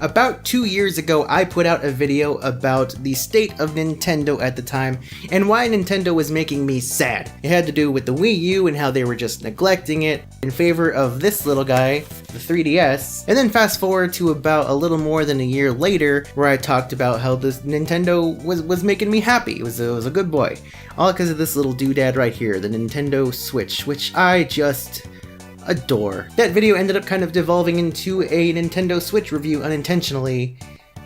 About 2 years ago, I put out a video about the state of Nintendo at the time and why Nintendo was making me sad. It had to do with the Wii U and how they were just neglecting it in favor of this little guy, the 3DS. And then fast forward to about a little more than a year later, where I talked about how this Nintendo was making me happy. It was a good boy. All because of this little doodad right here, the Nintendo Switch, which I just adore. That video ended up kind of devolving into a Nintendo Switch review unintentionally.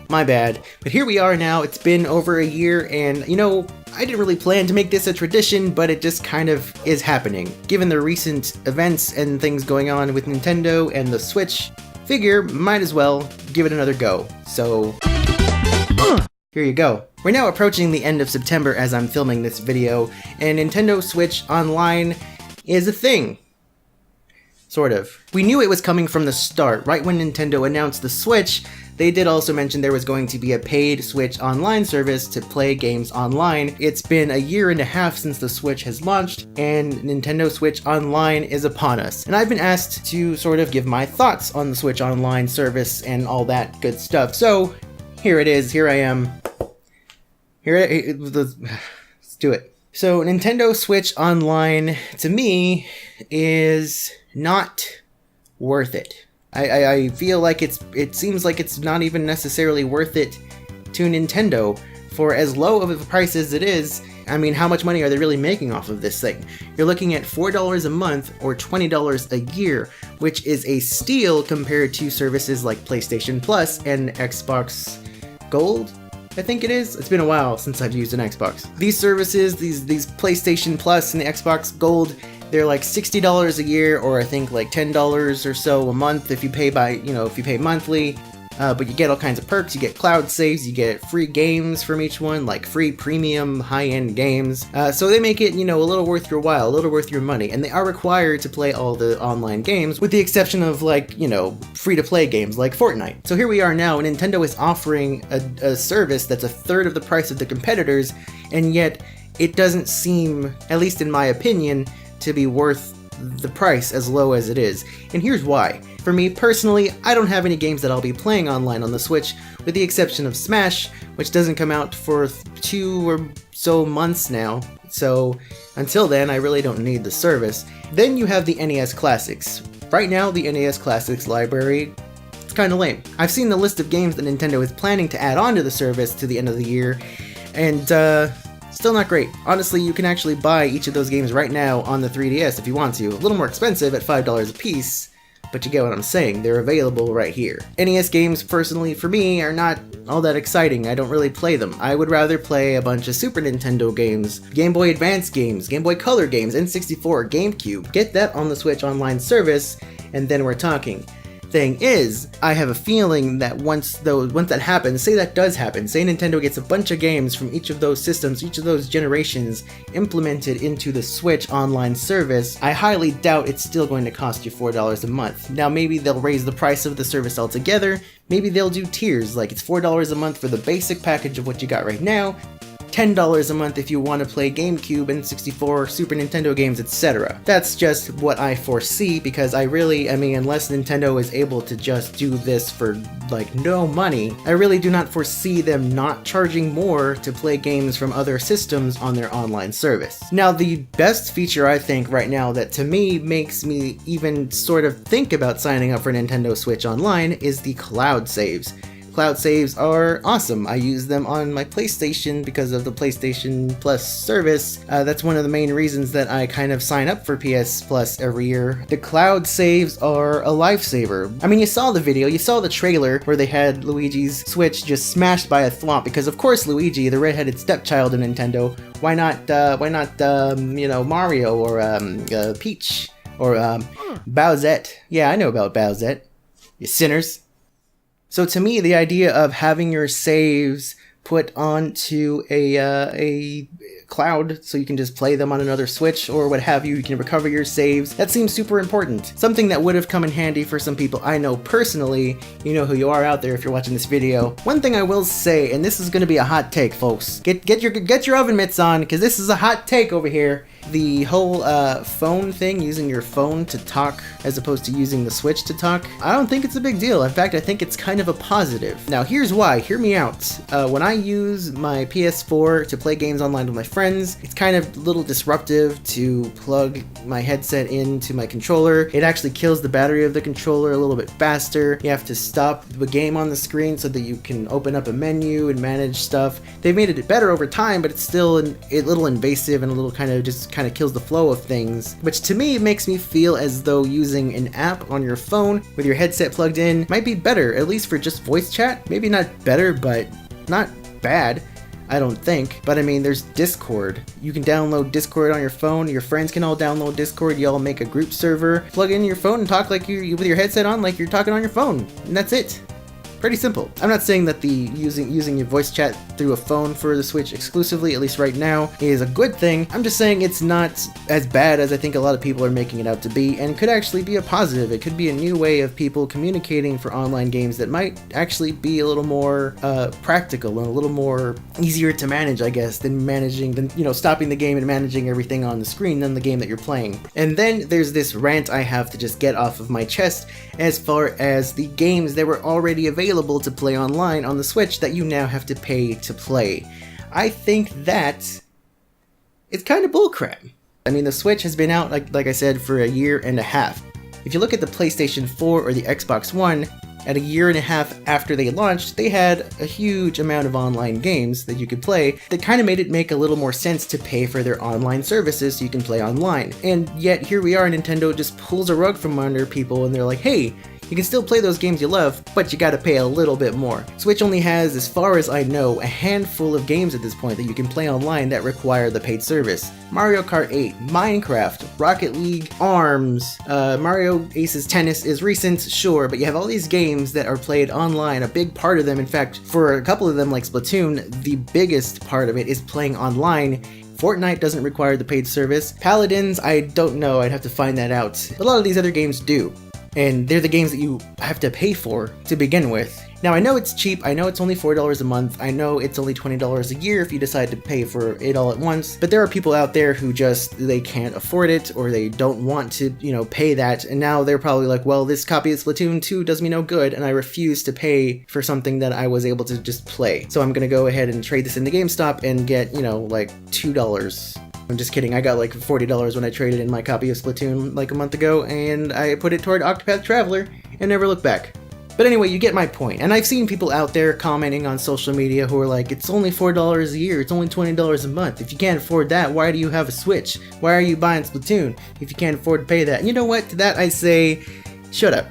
My bad. But here we are now. It's been over a year, and you know, I didn't really plan to make this a tradition, but it just kind of is happening. Given the recent events and things going on with Nintendo and the Switch, figure might as well give it another go. So here you go. We're now approaching the end of September as I'm filming this video, and Nintendo Switch Online is a thing. Sort of. We knew it was coming from the start. Right when Nintendo announced the Switch, they did also mention there was going to be a paid Switch Online service to play games online. It's been a year and a half since the Switch has launched, and Nintendo Switch Online is upon us. And I've been asked to sort of give my thoughts on the Switch Online service and all that good stuff. So here it is. Here I am. Let's do it. So Nintendo Switch Online, to me, is not worth it. I feel like it seems like it's not even necessarily worth it to Nintendo for as low of a price as it is. I mean, how much money are they really making off of this thing? You're looking at $4 a month or $20 a year, which is a steal compared to services like PlayStation Plus and Xbox Gold, I think it is. It's been a while since I've used an Xbox. These services, these PlayStation Plus and the Xbox Gold, they're like $60 a year, or I think like $10 or so a month if you pay if you pay monthly. But you get all kinds of perks. You get cloud saves, you get free games from each one, like free premium high-end games. So they make it, a little worth your while, a little worth your money. And they are required to play all the online games, with the exception of free-to-play games like Fortnite. So here we are now, and Nintendo is offering a service that's a third of the price of the competitors, and yet it doesn't seem, at least in my opinion, to be worth the price as low as it is. And here's why. For me personally, I don't have any games that I'll be playing online on the Switch, with the exception of Smash, which doesn't come out for 2 or so months now. So until then, I really don't need the service. Then you have the NES Classics. Right now, the NES Classics library, it's kind of lame. I've seen the list of games that Nintendo is planning to add on to the service to the end of the year, and still not great. Honestly, you can actually buy each of those games right now on the 3DS if you want to. A little more expensive at $5 a piece, but you get what I'm saying. They're available right here. NES games, personally, for me, are not all that exciting. I don't really play them. I would rather play a bunch of Super Nintendo games, Game Boy Advance games, Game Boy Color games, N64, GameCube. Get that on the Switch Online service, and then we're talking. Thing is, I have a feeling that once that happens, say that does happen, say Nintendo gets a bunch of games from each of those systems, each of those generations, implemented into the Switch Online service, I highly doubt it's still going to cost you $4 a month. Now maybe they'll raise the price of the service altogether, maybe they'll do tiers, like it's $4 a month for the basic package of what you got right now, $10 a month if you want to play GameCube and 64 Super Nintendo games, etc. That's just what I foresee, because unless Nintendo is able to just do this for no money, I really do not foresee them not charging more to play games from other systems on their online service. Now, the best feature I think right now that to me makes me even sort of think about signing up for Nintendo Switch Online is the cloud saves. Cloud saves are awesome. I use them on my PlayStation because of the PlayStation Plus service. That's one of the main reasons that I kind of sign up for PS Plus every year. The cloud saves are a lifesaver. I mean, you saw the video, you saw the trailer where they had Luigi's Switch just smashed by a thwomp, because of course Luigi, the redheaded stepchild of Nintendo, why not Mario or Peach or Bowsette? Yeah, I know about Bowsette. You sinners. So to me, the idea of having your saves put onto a cloud so you can just play them on another Switch or what have you, you can recover your saves, that seems super important. Something that would have come in handy for some people I know personally. You know who you are out there if you're watching this video. One thing I will say, and this is going to be a hot take, folks. Get your oven mitts on, because this is a hot take over here. the whole phone thing, using your phone to talk as opposed to using the Switch to talk, I don't think it's a big deal. In fact, I think it's kind of a positive. Now, here's why. Hear me out. When I use my PS4 to play games online with my friends, it's kind of a little disruptive to plug my headset into my controller. It actually kills the battery of the controller a little bit faster. You have to stop the game on the screen so that you can open up a menu and manage stuff. They've made it better over time, but it's still a little invasive and a little kind of kills the flow of things, which to me makes me feel as though using an app on your phone with your headset plugged in might be better, at least for just voice chat. Maybe not better, but not bad, I don't think. But I mean, there's Discord. You can download Discord on your phone. Your friends can all download Discord. You all make a group server, plug in your phone and talk like you with your headset on, like you're talking on your phone, and that's it. Pretty simple. I'm not saying that the using your voice chat through a phone for the Switch exclusively, at least right now, is a good thing. I'm just saying it's not as bad as I think a lot of people are making it out to be, and could actually be a positive. It could be a new way of people communicating for online games that might actually be a little more practical and a little more easier to manage, I guess, than stopping the game and managing everything on the screen than the game that you're playing. And then there's this rant I have to just get off of my chest as far as the games that were already available to play online on the Switch that you now have to pay to play. I think that it's kind of bullcrap. I mean, the Switch has been out, like I said, for a year and a half. If you look at the PlayStation 4 or the Xbox One, at a year and a half after they launched, they had a huge amount of online games that you could play that kind of made it make a little more sense to pay for their online services so you can play online. And yet here we are, Nintendo just pulls a rug from under people and they're like, hey, you can still play those games you love, but you gotta pay a little bit more. Switch only has, as far as I know, a handful of games at this point that you can play online that require the paid service. Mario Kart 8, Minecraft, Rocket League, ARMS, Mario Aces Tennis is recent, sure, but you have all these games that are played online. A big part of them, in fact, for a couple of them like Splatoon, the biggest part of it is playing online. Fortnite doesn't require the paid service. Paladins, I don't know, I'd have to find that out. A lot of these other games do. And they're the games that you have to pay for to begin with. Now, I know it's cheap, I know it's only $4 a month, I know it's only $20 a year if you decide to pay for it all at once, but there are people out there who they can't afford it, or they don't want to, pay that, and now they're probably like, well, this copy of Splatoon 2 does me no good, and I refuse to pay for something that I was able to just play. So I'm gonna go ahead and trade this into GameStop and get, like $2. I'm just kidding, I got like $40 when I traded in my copy of Splatoon like a month ago, and I put it toward Octopath Traveler and never looked back. But anyway, you get my point, and I've seen people out there commenting on social media who are like, it's only $4 a year, it's only $20 a month. If you can't afford that, why do you have a Switch? Why are you buying Splatoon if you can't afford to pay that? And you know what, to that I say, shut up.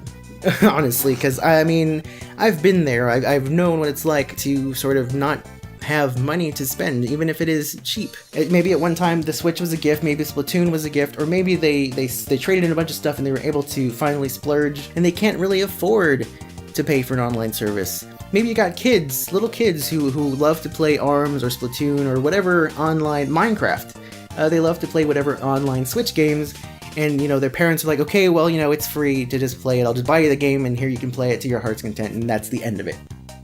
Honestly, because I mean, I've been there, I've known what it's like to sort of not have money to spend, even if it is cheap. Maybe at one time the Switch was a gift, maybe Splatoon was a gift, or maybe they traded in a bunch of stuff and they were able to finally splurge, and they can't really afford to pay for an online service. Maybe you got kids, little kids who love to play ARMS or Splatoon or whatever online, Minecraft. They love to play whatever online Switch games, and their parents are like, okay, well, it's free to just play it, I'll just buy you the game and here you can play it to your heart's content, and that's the end of it.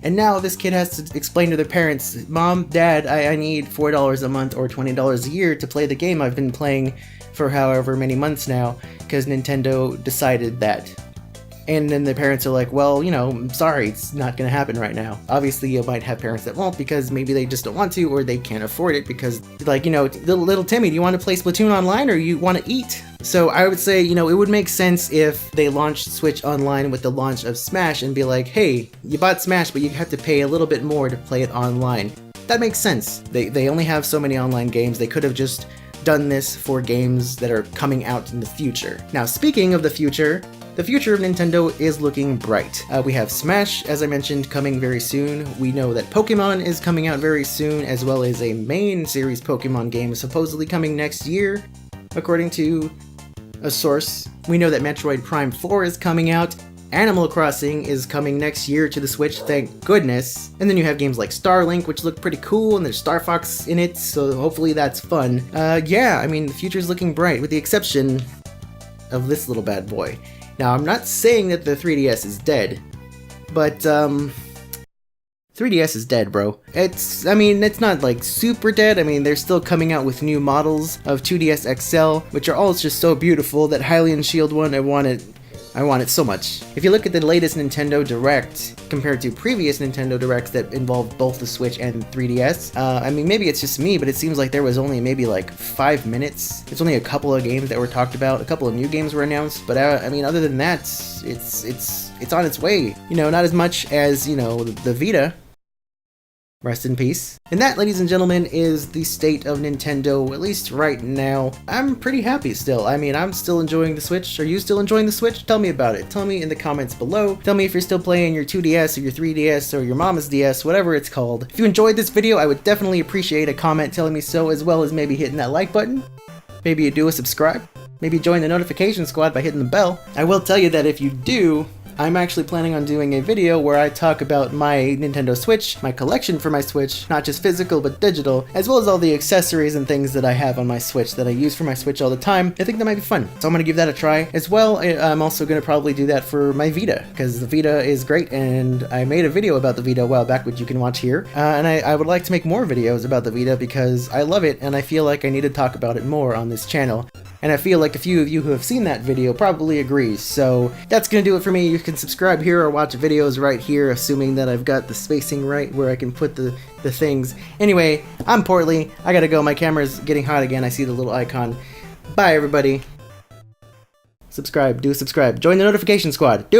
And now this kid has to explain to their parents, Mom, Dad, I need $4 a month or $20 a year to play the game I've been playing for however many months now, because Nintendo decided that. And then the parents are like, well, I'm sorry, it's not going to happen right now. Obviously, you might have parents that won't because maybe they just don't want to, or they can't afford it because, little Timmy, do you want to play Splatoon online or you want to eat? So I would say, it would make sense if they launched Switch Online with the launch of Smash and be like, hey, you bought Smash, but you have to pay a little bit more to play it online. That makes sense. They only have so many online games. They could have just done this for games that are coming out in the future. Now, speaking of the future of Nintendo is looking bright. We have Smash, as I mentioned, coming very soon. We know that Pokemon is coming out very soon, as well as a main series Pokemon game supposedly coming next year, according to a source. We know that Metroid Prime 4 is coming out. Animal Crossing is coming next year to the Switch, thank goodness. And then you have games like Starlink, which look pretty cool, and there's Star Fox in it, so hopefully that's fun. Yeah, I mean, the future's looking bright, with the exception of this little bad boy. Now, I'm not saying that the 3DS is dead, but 3DS 3DS is dead, bro. I mean, it's not like super dead. I mean, they're still coming out with new models of 2DS XL, which are all just so beautiful. That Hylian Shield one, I want it so much. If you look at the latest Nintendo Direct compared to previous Nintendo Directs that involved both the Switch and 3DS, I mean, maybe it's just me, but it seems like there was only maybe like 5 minutes. There's only a couple of games that were talked about, a couple of new games were announced, but I mean, other than that, it's on its way. You know, not as much as, you know, the Vita. Rest in peace. And that, ladies and gentlemen, is the state of Nintendo, at least right now. I'm pretty happy still. I mean, I'm still enjoying the Switch. Are you still enjoying the Switch? Tell me about it. Tell me in the comments below. Tell me if you're still playing your 2DS or your 3DS or your mama's DS, whatever it's called. If you enjoyed this video, I would definitely appreciate a comment telling me so, as well as maybe hitting that like button. Maybe you do a subscribe. Maybe join the notification squad by hitting the bell. I will tell you that if you do, I'm actually planning on doing a video where I talk about my Nintendo Switch, my collection for my Switch, not just physical but digital, as well as all the accessories and things that I have on my Switch that I use for my Switch all the time. I think that might be fun, so I'm going to give that a try. As well, I'm also going to probably do that for my Vita, because the Vita is great, and I made a video about the Vita a while back, which you can watch here. And I would like to make more videos about the Vita because I love it, and I feel like I need to talk about it more on this channel. And I feel like a few of you who have seen that video probably agree, so that's gonna do it for me. You can subscribe here or watch videos right here, assuming that I've got the spacing right where I can put the things. Anyway, I'm Portly. I gotta go. My camera's getting hot again. I see the little icon. Bye, everybody. Subscribe. Do subscribe. Join the notification squad. Do it.